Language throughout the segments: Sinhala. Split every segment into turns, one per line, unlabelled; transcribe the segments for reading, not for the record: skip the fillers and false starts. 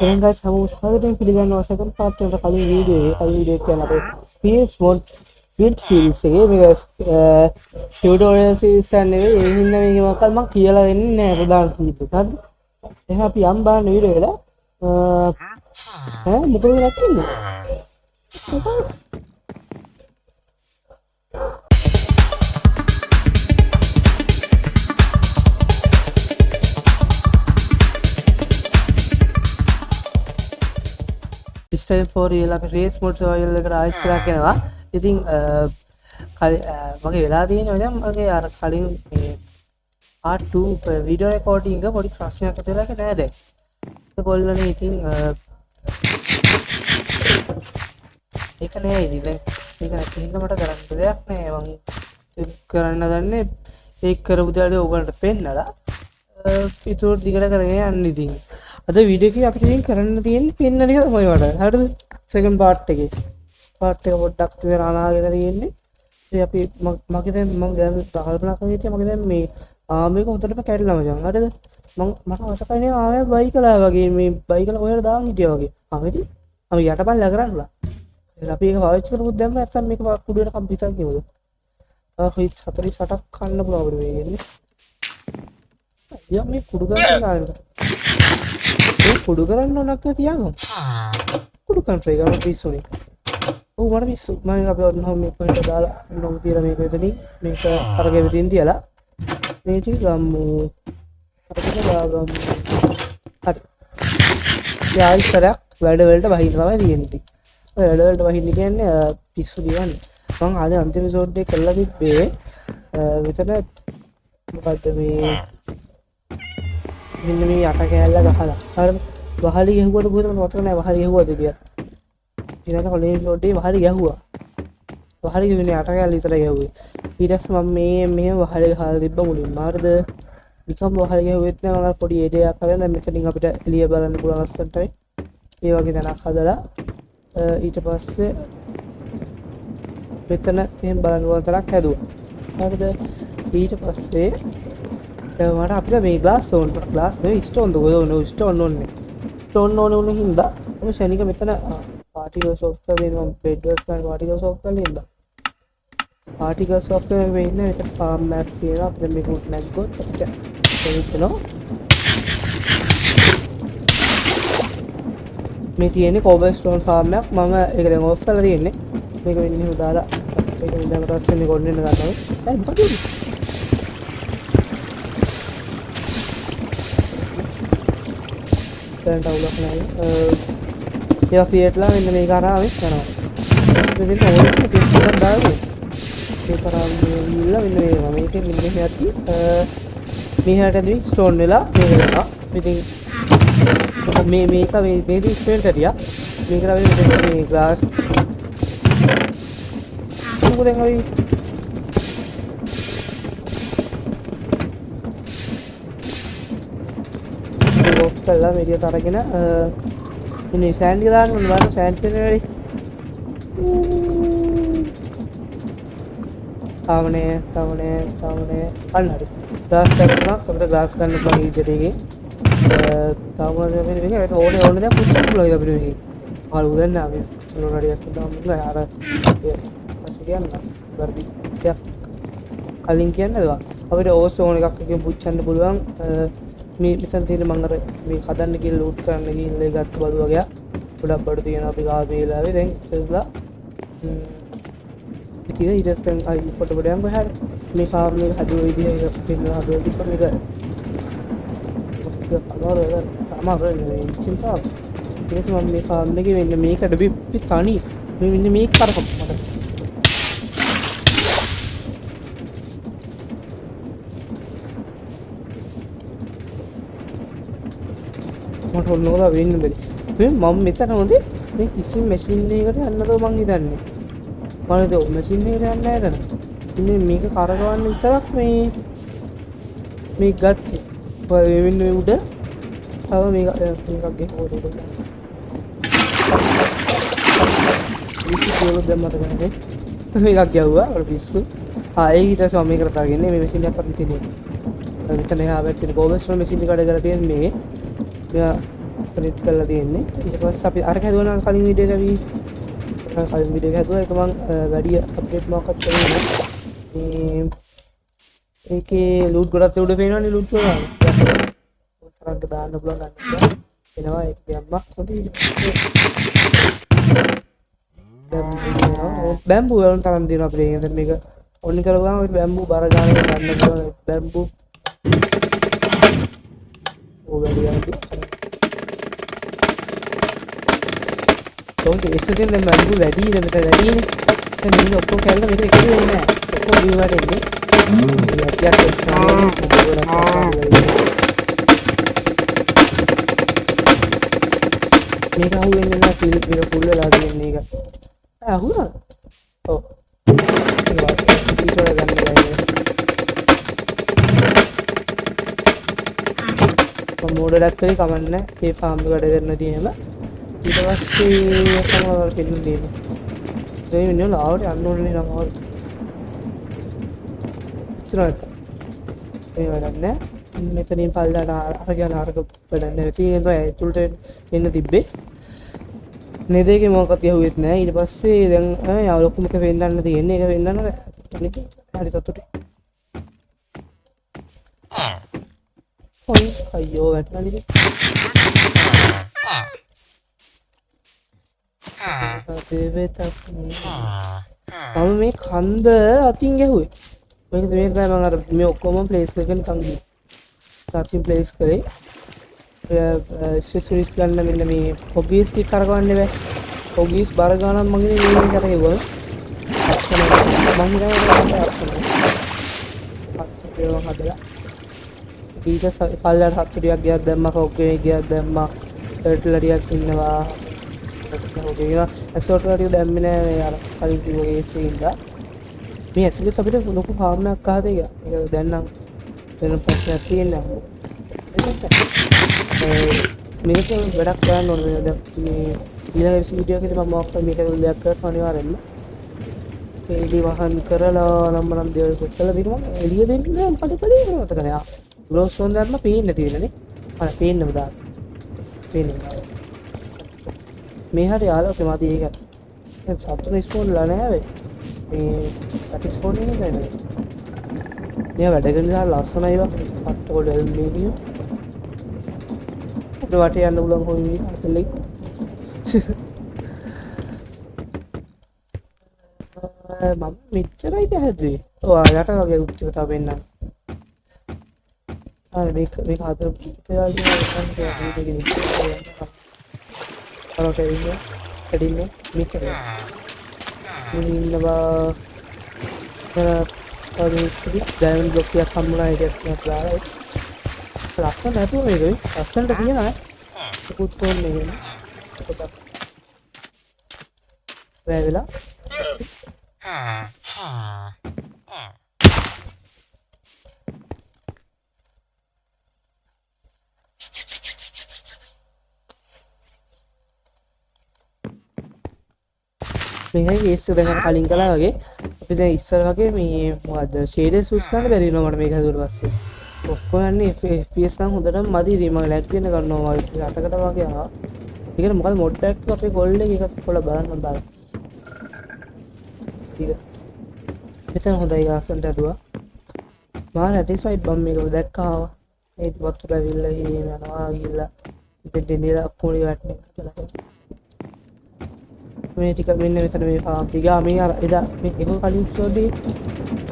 එහෙනම් guys හැමෝම සාදරයෙන් පිළිගන්නවා second part එකට කලින් වීඩියෝ එක කියන්නේ අපේ PS mod build series එකේ මේක tutorial series එක නෙවෙයි ඒ හින්දා මේක මොකක්ද මම කියලා දෙන්නේ නැහැ ප්‍රධාන කීප එක. හරිද? එහෙනම් අපි යම් බලන්න වීඩියෝ එකට මොකද කරන්නේ? This time for real අපි race mode survival එකට ආයෙත් ඉස්සරහට යනවා. ඉතින් මගේ වෙලා තියෙනවා දැන් මගේ අර කලින් මේ part 2 video recording එක පොඩි ප්‍රශ්නයක් ඇති වෙලා ඒක නෑ දැන්. ඒක කොල්ලනේ ඉතින් ඒක නෑ ඉතින් දැන් ඒක නැතිනම් මට කරන්න දෙයක් නෑ මම කරන්න දන්නේ ඒක කරපු දාලේ ඕගලන්ට පෙන්නලා ඒක දිගට කරගෙන යන්න ඉතින්. අද වීඩියෝ එකේ අපිට ඉතින් කරන්න තියෙන්නේ පෙන්නන එක තමයි වඩා. හරිද? සෙකන්ඩ් පාර්ට් එකේ. පාර්ට් එක පොඩ්ඩක් විතර අනාගෙන තියෙන්නේ. ඉතින් අපි මගේ දැන් මම දැන් කල්පනා කරගෙන ඉතින් මගේ දැන් මේ මේක හොඳටම කැඩලා මචං. හරිද? මට අවශ්‍යයි ආවේ බයිකලා වගේ මේ බයිකලා කොහෙද දාන් හිටියා වගේ. ඉතින් අපි යටපල්ලා කරන්නලා. ඉතින් අපි ඒක පාවිච්චි කරමුත් දැන් නැත්නම් මේක කුඩුවට කම්පියුටර් කියමුද? 48ක් කන්න පුළුවන් අපිට මේක ඉන්නේ. අයියා මේ කුඩු ගන්න කුඩු කරන්න ඕනක් නැති තියාගමු. කුඩු කරන්න try කරමු පිස්සුනේ. ඔව් මට පිස්සු. මම අපි ඔන්න මේ පොයින්ට් දාලා නෝ කියලා මේක එතනින් මේක අරගෙන විදින් තියලා මේ ටික ගමු. අරගෙන දාගමු. හරි. යායි කරක් වැඩ වලට වහින්න තමයි තියෙන්නේ. ඔය වැඩ වලට වහින්න කියන්නේ පිස්සු කියන්නේ. මම ආයේ අන්තිම එපිසෝඩ් එක කරලා තිබ්බේ මෙතන මොකද්ද මේ මෙන්න මේ යට කෑල්ල ගහලා. හරිද? වහලි ගැහුවද කොහෙද මට මතක නැහැ වහලි ගැහුවද කියලා. ඊළඟ කොලේ ෂොට්ටේ වහලි ගැහුවා. වහලි ගෙන්නේ යට කෑල්ල විතර ගැහුවේ. ඊට පස්සේ මම මේ වහලි ගහලා තිබ්බ මුලින්ම. හරිද? නිකම් වහලි ගැහුවෙත් නෑ මම පොඩි එඩයක් හදලා දැන් මෙතනින් අපිට එළිය බලන්න පුළුවන් අස්සන්ටයි. ඒ වගේ තැනක් හදලා ඊට පස්සේ මෙතන තෙන් බලන්න පුළුවන් තරක් හැදුවා. හරිද? ඊට පස්සේ මට අපිට මේ ග්ලාස් ඕන ග්ලාස් නෙවෙයි ස්ටෝන් ස්ටෝන් ඕනේ ස්ටෝන් ඕනේ හින්දා මම ශනික මෙතන පාටිකල් සොෆ්ට්වෙයාර් වෙනවා බෙඩ්වර්ක්ස් ගන්න පාටිකල් සොෆ්ට්වෙයාර් නේද පාටිකල් සොෆ්ට්වෙයාර් වෙන්නේ මෙතන ෆාම් මැප් කියලා අපිට මේක නැග්ගොත් අපිට දෙවිතනවා මේ තියෙන්නේ කොබල්ස්ටෝන් ෆාම් එකක් මම ඒක දැන් ඔෆ් කරලා තියෙන්නේ මේක වෙන්නේ උදාලා ඒක දැන් රස්සන්නේ කොන්න ගන්නවා ඒ මොකද ටවුලක් නැහැ. ඒක ක්‍රියේට්ලා මෙන්න මේක අරන් යනවා. මෙතන ඕනෙත් ටිකක් දාගමු. ඒක කරාම ගිහිල්ලා මෙන්න මේවා. මේකෙන් මෙන්න මෙහාටි මෙහාට ඇදී ස්ටෝන් වෙලා මේක වෙනවා. ඉතින් මේක මේ ස්පෙන්ට් හරියා. මේක තමයි මේ ග්ලාස්. මොකද අපි කළා මේක තරගෙන ඉන්නේ සෑන්ඩ් එක දාන්න ඕනේ බලන්න සෑන්ඩ් එක වැඩි තාමනේ අන්න හරි ග්ලාස් ගන්නවා අපිට ග්ලාස් ගන්න පුළුවන් විදිහට එකේ තාමනේ මේක ඕනේ දැන් පුච්චන්න පුළුවන් අපිට මේක ආලු ගන්න අපි සලෝ රඩියක් දාමු අර පස්සේ කියන්න වර්දි කලින් කියන්නේ අපිට ඕස් ඕන එකක් එකෙන් පුච්චන්න පුළුවන් මේ මෙතන තියෙන මම අර මේ හදන්න කියලා ලූට් කරන්න ගිහිල්ලා ගත්ත බඩු වගේ ගොඩක් බඩු තියෙනවා අපි ගාව වේලාවේ දැන් ඉතින්ලා ඉතින් ඊට පස්සේ අයි ෆොටෝ බඩයන් ගහලා මේ ෆාම් එක හදුව විදිහ එක පින්නවා හදුව තිබ්බ මේක අමාරුයි ඉතින්පා ඊට මම මේ ෆාම් එකේ මෙන්න මේකට බිප්පි තනි මේ මෙන්න මේක කරකම් මට මට ඕනෝලා වෙන්න බැරි. මම මෙතන හොඳේ මේ කිසි මැෂින් එකකට යන්නද මං හිතන්නේ. බලද මැෂින් එකට යන්නේ නැහැ දන. ඉතින් මේක කරකවන්න විතරක් මේ ගත්තේ. වෙන්න උඩ තව මේක ගෙහුවා උඩ. ඒක දැම්මට ගන්නේ. මේක ගැව්වා අර පිස්සු. ඒක ඊට පස්සේ මම මේකට දාගන්නේ මේ මැෂින් එකක් අරින් තියෙන්නේ. මෙතන එහා පැත්තේ කොබල්ස්ටෝන් මැෂින් එක කඩ කරලා තියෙන්නේ මේ කනෙක්ට් කරලා තියෙන්නේ. ඊට පස්සේ අපි අර හැදුවා කලින් වීඩියෝ එක කලින් වීඩියෝ එක හැදුවා ඒක මම වැඩි අප්ඩේට් මොකක්වත් කරේ නෑ. මේ ඒකේ ලූට් ගොඩක් උඩ පේනවනේ ලූට් ගොඩක්. තරංග දාන්න පුළුවන් ගන්න. එනවා ඒක යම්මක් පොඩි. බැම්බු වලින් තරම් දිනවා අපිට. දැන් මේක ඔන්න කරගාම බැම්බු බර ගන්න ගන්න පුළුවන් බැම්බු. ඕක වැඩි යනවා. ඒක ඉස්සෙල්ලා දැන් බැම්බු වැඩි නේ මෙතන වැඩිනේ. දැන් මේක ඔක්කොම කැල්ල මේක එකතු වෙන්නේ නැහැ. ඔක්කොම දිනවට එන්නේ. මේක අහුවෙන්නේ නැහැ ෆිල්ම් එක ෆුල් වෙලා තියෙන්නේ ඒක. අහුණා. ඔව්. ඒක ඊට වඩා ගන්න බෑ. මොඩලක් කරේ කමන්නේ. ඒ ෆාම් එක වැඩ කරන තියෙනම. ඊට පස්සේ තමයි කෙල්ලු දෙන්නේ. ඒ වෙන්නේ ලාවට යන්න ඕනේ නම් ආව. ඉතරත්. ඒ වැඩක් නෑ. මෙතනින් පල්ලට අරගෙන අරක වැඩක් නෑ. තියෙනවා ඒ තුලට එන්න තිබ්බේ. නේද ඒකේ මොකක්ද යහුවෙත් නෑ. ඊට පස්සේ දැන් යා ලොකුම එක වෙන්නන්න තියෙන්නේ. ඒක වෙන්නන්න හරි සතුටුයි. ඔයි අයියෝ වැටුණාද ඉතින්. මම මේ කන්ද අතින් ගැහුවේ. මේක තමයි මම අර මේ ඔක්කොම ප්ලේස් කරගෙන නිකන් ගියේ. සර්චින් ප්ලේස් කරේ. ස්විස් ගන්න මෙන්න මේ හොබීස් ටික කරගන්න බෑ. හොබීස් බර ගන්න මගේ මේ කරේවා. අස්සන මම හිතන්නේ අස්සන. අස්සන හදලා. ඊට පල්ලට හත්තුඩියක් ගියක් දැම්මා කෝකේ ගියක් දැම්මා. ටර්ට්ලරියක් ඉන්නවා. ඔකේලා එක්ස්පෝර්ට් වලට දැම්මේ නෑ මේ අර කලින් කිව්ව ඒසි ඉඳලා. මේ ඇතුළේ අපිට ලොකු ෆාම් එකක් ආද ඒක. ඒක දැන් නම් වෙන ප්‍රශ්නයක් තියෙනවා. මේක වැඩක් කරන්න ඕනේ. දැන් මේ ඊළඟ වීඩියෝ එකේ මම මොකක්ද මේක දෙයක් කරලා අනිවාර්යෙන්ම එළි වහන් කරලා නම් දේවල් කොටලා මේක මම එළිය දෙන්න පඩපඩේ කරනවා තකනේ. ග්ලෝස් ඔන් දැම්ම පේන්නේ තියෙනනේ. අර පේන්නම දාන්න. පේන්නේ. මේ හරි ආලෝකෙ මාදී ඒක. ඒ සතුන ස්පෝන්ලා නෑ වෙයි. මේ සටි ස්පෝන් නේ නේද? මේ වැඩ කරන දා ලස්සනයි වා. පට්ටෝල් එල්මීනියම්. අපිට වටේ යන්න උලන් කොයි අතලෙයි. මම මෙච්චරයි දැහැදුවේ. ඔය යට වගේ උච්චක තව වෙන්න. ආ මේක හතර කියලා කියන අරකට ඉන්නේ කඩින්නේ මේක ඉන්නවා පරිස්සි ඩයමන්ඩ් බ්ලොක් එකක් හම්බුනා ඒක දාලා ලස්සන නැතුව මේකයි ලස්සනට තියනවා පුත් තෝන්නේ නේ පොතක් වැවිලා මේකයි ඒස් දැන් කලින් කළා වගේ අපි දැන් ඉස්සර වගේ මේ මොකද්ද ෂේඩර් සූස් ගන්න බැරි වෙනවා මට මේක හදුවට පස්සේ ඔක්කොම යන්නේ FPS නම් හොඳටම මදි ඉතින් මම ලැග් වෙන ගන්නවා අතකට වගේ ආවා ඒකට මොකද මොඩ් එකක් අපේ ගෝල්ඩ් එක එකක් පොළ බලන්න දාලා ටික මෙතන හොඳයි ලස්සනට හදුවා මම සැටිස්ෆයිඩ් බම් මේක දැක්කා ඒක වතුර ඇවිල්ලා යනවා ගිහලා ඉතින් දෙන්නේ අක්කොලි වැටෙන මේ ටික මෙන්න මෙතන මේ ෆාම් ටික මේ අර එදා මේ එක කලින් ස්ටෝඩි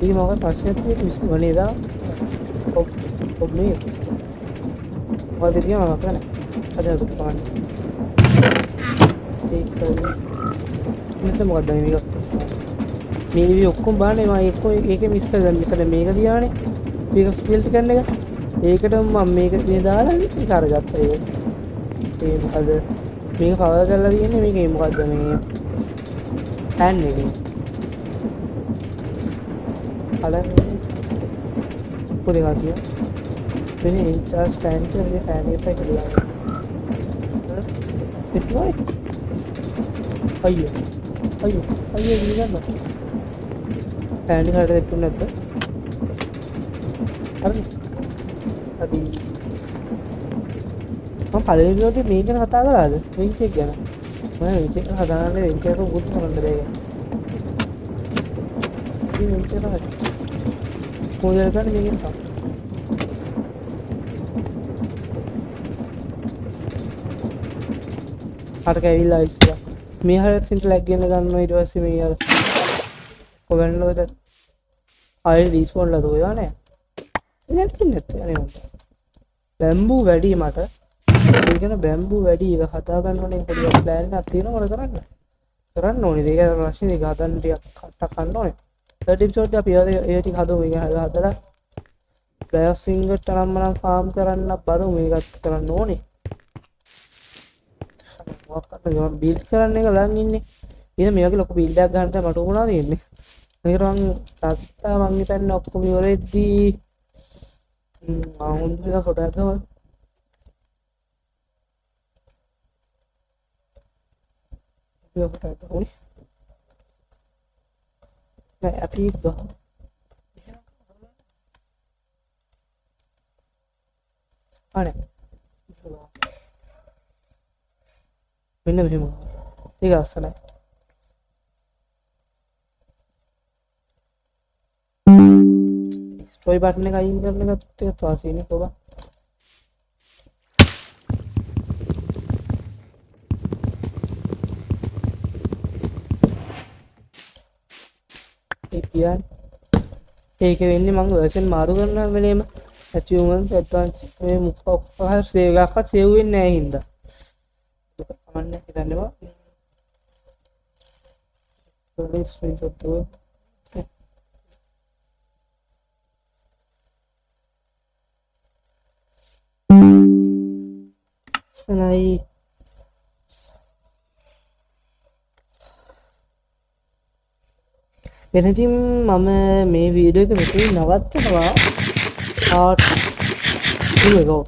ඊ මොකක්ද ප්‍රශ්නයක් තියෙන්නේ විශ්ව නේද ඔබ මේ මොකද කියනවා මම කරන්නේ අද අද පාන්න ඒක මෙතන මොකක්ද මේක මේ වී ඔක්කොම බාන්නේ මම එක්ක ඒකේ මිස් කරලා මෙතන මේක දියානේ මේක ස්කිල්ස් කරන එක ඒකට මම මේක මේ දාලා මේක අරගත්තා ඒක ඒ මොකද මේක පවර් කරලා තියෙන්නේ මේකේ මොකද්ද මේ ෆෑන් එකේ අලන් පොඩි ගාතිය මේ ඉන්චාර්ජ් ෆෑන් එකේ මේ ෆෑන් එකත් කියලා පිටුවයි අයියෝ ගිහන්න ෆෑන් එක හරියට දෙන්න නැද්ද හරි මම පළවෙනි වීඩියෝදී මේ ගැන කතා කරාද? වින්ච් එක ගැන. මම වින්ච් එක කතා කරන්නේ වින්ච් එක බුද්ධ කරන්න බෑ. ඉතින් වින්ච් එක තමයි. කොහෙද ගන්නේ මේකෙන් තමයි. අරක ඇවිල්ලා ඉස්සලා. මේ හරියට සින්ට ලැග් ගෙන ගන්නවා ඊට පස්සේ මේ අර කොවෙන්ලෝද ආයෙ රීස්පෝන්ලා දුවනවා නේ. ඉතින් නැත්නම් මට. බැම්බූ වැඩි මට. ඒ කියන බැම්බූ වැඩි ඒක හදා ගන්න ඕනේ පොඩි ප්ලෑන් එකක් තියෙනවා මොකද කරන්න. කරන්න ඕනේ. ඒක රෂ්නේ දෙක හදන්න ටිකක් කට්ටක් ගන්න ඕනේ. එපිසෝඩ් අපි ඒ ටික හදමු. ඒක හදලා ප්ලේයර් සිංගට් තරම්මනම් ෆාම් කරන්න බලමු. මේකත් කරන්න ඕනේ. මොකක්ද මම බිල්ඩ් කරන්න එක ලඟ ඉන්නේ. ඉතින් මේ වගේ ලොකු බිල්ඩ් එකක් ගන්න තමයි මට උනා තියෙන්නේ. මේකට මං තාත්තා මං හිතන්නේ ඔක්කොම ඉවරෙද්දී හොඳ එක ෆොටෝ එකක් ගමු. ඒක ෆොටෝ එකක් ගමු. නෑ අපි ගමු. අනේ. මෙන්න මෙහෙම. ඒක අස්සනයි. ඩිස්ට්‍රොයි බටන් එක අයින් කරන එකත් එක වාසියනේ කොබා. ඒ කියන්නේ ඒක වෙන්නේ මම version මාරු කරන වෙලේම achievements advanced මේ මොකක්ද සේව් එකක්වත් සේව් වෙන්නේ නැහැ හින්දා. ඒක කමන්නේ හිතන්නේවා. Police screenshot දුව. සනයි එනදී මම මේ වීඩියෝ එක මෙතනින් නවත්තනවා. here we go.